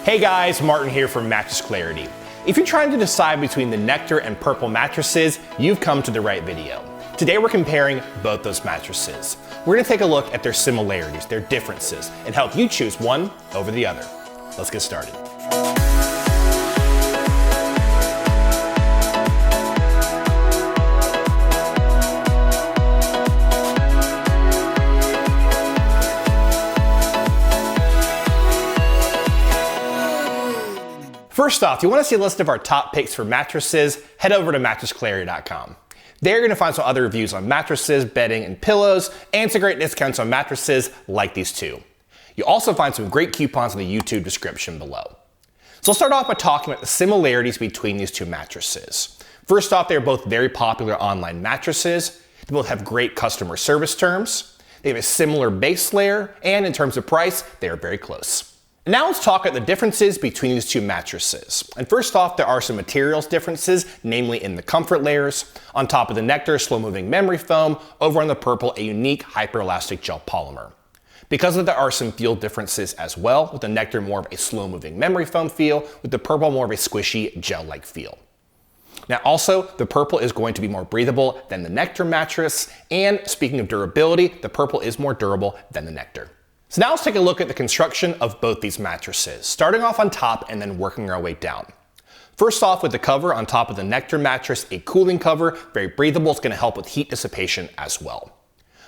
Hey guys, Martin here from Mattress Clarity. If you're trying to decide between the Nectar and Purple mattresses, you've come to the right video. Today we're comparing both those mattresses. We're going to take a look at their similarities, their differences, and help you choose one over the other. Let's get started. First off, if you want to see a list of our top picks for mattresses, head over to mattressclarity.com. There you're going to find some other reviews on mattresses, bedding, and pillows, and some great discounts on mattresses like these two. You'll also find some great coupons in the YouTube description below. So let's start off by talking about the similarities between these two mattresses. First off, they're both very popular online mattresses. They both have great customer service terms. They have a similar base layer, and in terms of price, they are very close. Now let's talk about the differences between these two mattresses. And first off, there are some materials differences, namely in the comfort layers. On top of the Nectar, slow-moving memory foam. Over on the Purple, a unique hyper-elastic gel polymer. Because of that, there are some feel differences as well, with the Nectar more of a slow-moving memory foam feel, with the Purple more of a squishy gel-like feel. Now also, the Purple is going to be more breathable than the Nectar mattress, and speaking of durability, the Purple is more durable than the Nectar. So now let's take a look at the construction of both these mattresses, starting off on top and then working our way down. First off, with the cover on top of the Nectar mattress, a cooling cover, very breathable, it's going to help with heat dissipation as well.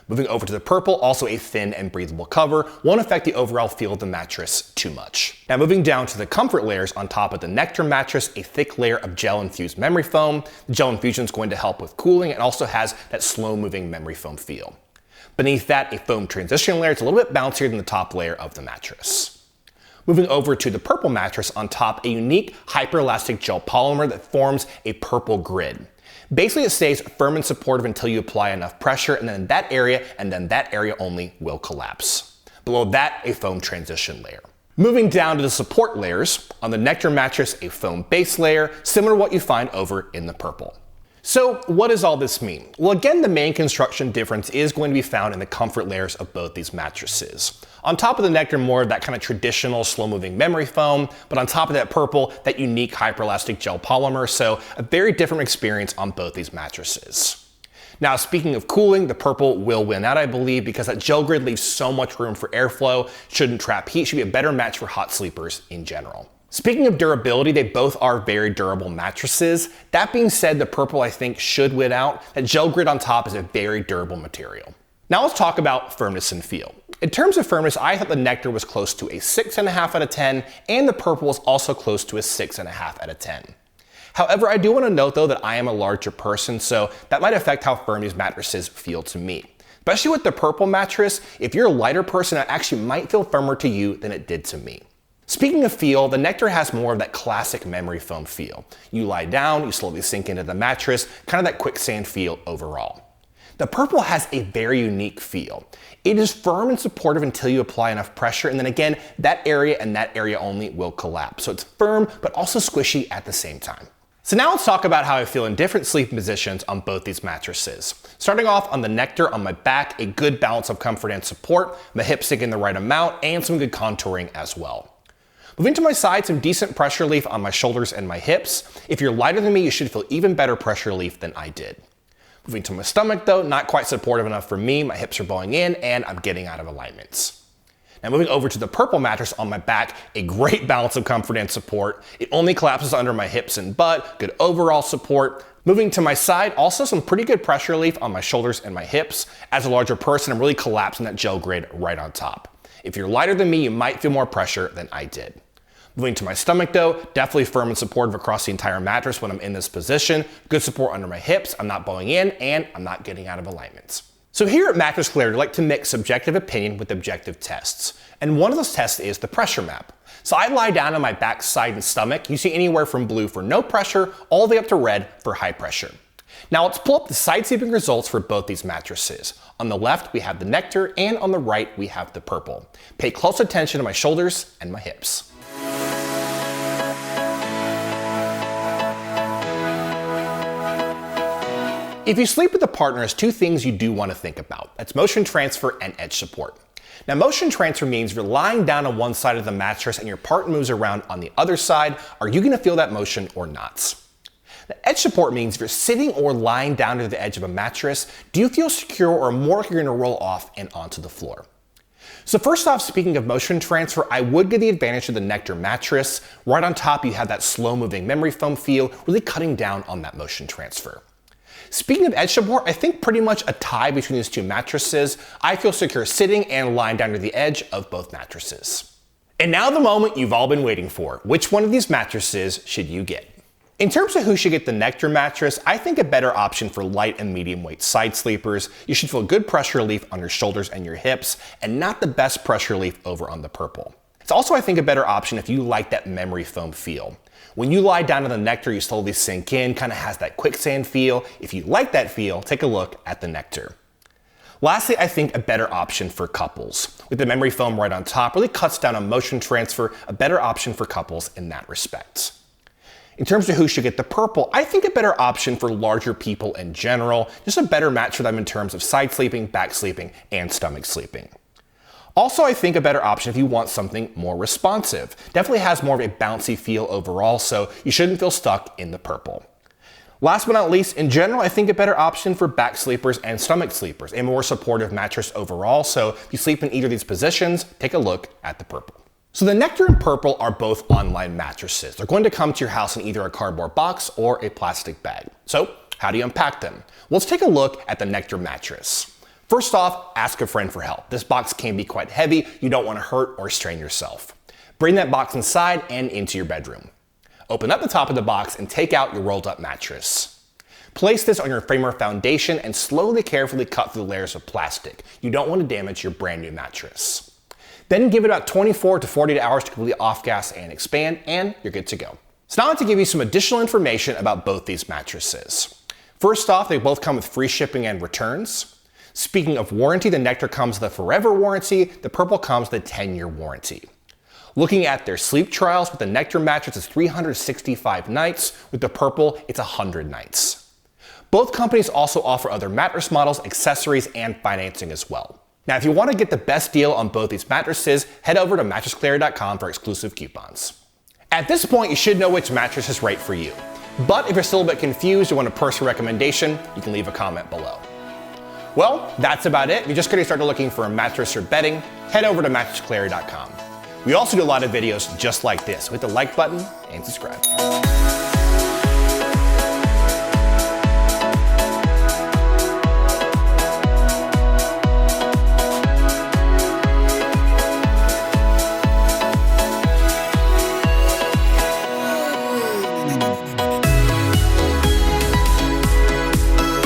Moving over to the Purple, also a thin and breathable cover, won't affect the overall feel of the mattress too much. Now moving down to the comfort layers on top of the Nectar mattress, a thick layer of gel-infused memory foam. The gel infusion is going to help with cooling and also has that slow-moving memory foam feel. Beneath that, a foam transition layer. It's a little bit bouncier than the top layer of the mattress. Moving over to the Purple mattress, on top, a unique hyper-elastic gel polymer that forms a purple grid. Basically, it stays firm and supportive until you apply enough pressure, and then that area only will collapse. Below that, a foam transition layer. Moving down to the support layers, on the Nectar mattress, a foam base layer, similar to what you find over in the Purple. So what does all this mean? Well, again, the main construction difference is going to be found in the comfort layers of both these mattresses. On top of the Nectar, more of that kind of traditional slow-moving memory foam, but on top of that Purple, that unique hyper-elastic gel polymer, so a very different experience on both these mattresses. Now, speaking of cooling, the Purple will win out, I believe, because that gel grid leaves so much room for airflow, shouldn't trap heat, should be a better match for hot sleepers in general. Speaking of durability, they both are very durable mattresses. That being said, the Purple, I think, should win out. That gel grid on top is a very durable material. Now let's talk about firmness and feel. In terms of firmness, I thought the Nectar was close to a 6.5 out of 10, and the Purple was also close to a 6.5 out of 10. However, I do want to note though that I am a larger person, so that might affect how firm these mattresses feel to me. Especially with the Purple mattress, if you're a lighter person, it actually might feel firmer to you than it did to me. Speaking of feel, the Nectar has more of that classic memory foam feel. You lie down, you slowly sink into the mattress, kind of that quicksand feel overall. The Purple has a very unique feel. It is firm and supportive until you apply enough pressure, and then again, that area and that area only will collapse. So it's firm, but also squishy at the same time. So now let's talk about how I feel in different sleeping positions on both these mattresses. Starting off on the Nectar, on my back, a good balance of comfort and support, my hips sink in the right amount, and some good contouring as well. Moving to my side, some decent pressure relief on my shoulders and my hips. If you're lighter than me, you should feel even better pressure relief than I did. Moving to my stomach though, not quite supportive enough for me. My hips are bowing in and I'm getting out of alignments. Now moving over to the Purple mattress on my back, a great balance of comfort and support. It only collapses under my hips and butt, good overall support. Moving to my side, also some pretty good pressure relief on my shoulders and my hips. As a larger person, I'm really collapsing that gel grid right on top. If you're lighter than me, you might feel more pressure than I did. Moving to my stomach though, definitely firm and supportive across the entire mattress when I'm in this position. Good support under my hips, I'm not bowing in, and I'm not getting out of alignments. So here at Mattress Clarity, we like to mix subjective opinion with objective tests. And one of those tests is the pressure map. So I lie down on my back, side, and stomach. You see anywhere from blue for no pressure, all the way up to red for high pressure. Now let's pull up the side sleeping results for both these mattresses. On the left, we have the Nectar, and on the right, we have the Purple. Pay close attention to my shoulders and my hips. If you sleep with a partner, there's two things you do want to think about. That's motion transfer and edge support. Now, motion transfer means if you're lying down on one side of the mattress and your part moves around on the other side, are you going to feel that motion or not? The edge support means if you're sitting or lying down to the edge of a mattress, do you feel secure or more like you're going to roll off and onto the floor? So first off, speaking of motion transfer, I would give the advantage of the Nectar mattress. Right on top, you have that slow moving memory foam feel, really cutting down on that motion transfer. Speaking of edge support, I think pretty much a tie between these two mattresses. I feel secure sitting and lying down to the edge of both mattresses. And now the moment you've all been waiting for. Which one of these mattresses should you get? In terms of who should get the Nectar mattress, I think a better option for light and medium weight side sleepers. You should feel good pressure relief on your shoulders and your hips, and not the best pressure relief over on the Purple. It's also, I think, a better option if you like that memory foam feel. When you lie down on the Nectar, you slowly sink in, kind of has that quicksand feel. If you like that feel, take a look at the Nectar. Lastly, I think a better option for couples. With the memory foam right on top, really cuts down on motion transfer, a better option for couples in that respect. In terms of who should get the Purple, I think a better option for larger people in general, just a better match for them in terms of side sleeping, back sleeping, and stomach sleeping. Also, I think a better option if you want something more responsive. Definitely has more of a bouncy feel overall, so you shouldn't feel stuck in the Purple. Last but not least, in general, I think a better option for back sleepers and stomach sleepers, a more supportive mattress overall, so if you sleep in either of these positions, take a look at the Purple. So the Nectar and Purple are both online mattresses. They're going to come to your house in either a cardboard box or a plastic bag. So how do you unpack them? Well, let's take a look at the Nectar mattress. First off, ask a friend for help. This box can be quite heavy. You don't want to hurt or strain yourself. Bring that box inside and into your bedroom. Open up the top of the box and take out your rolled up mattress. Place this on your frame or foundation and slowly, carefully cut through the layers of plastic. You don't want to damage your brand new mattress. Then give it about 24 to 48 hours to completely off-gas and expand, and you're good to go. So now I'd like to give you some additional information about both these mattresses. First off, they both come with free shipping and returns. Speaking of warranty, the Nectar comes with a forever warranty, the Purple comes with a 10-year warranty. Looking at their sleep trials, with the Nectar mattress it's 365 nights, with the Purple it's 100 nights. Both companies also offer other mattress models, accessories, and financing as well. Now, if you want to get the best deal on both these mattresses, head over to mattressclarity.com for exclusive coupons. At this point, you should know which mattress is right for you. But if you're still a bit confused or want a personal recommendation, you can leave a comment below. Well, that's about it. If you're just getting started looking for a mattress or bedding, head over to mattressclarity.com. We also do a lot of videos just like this. Hit the like button and subscribe.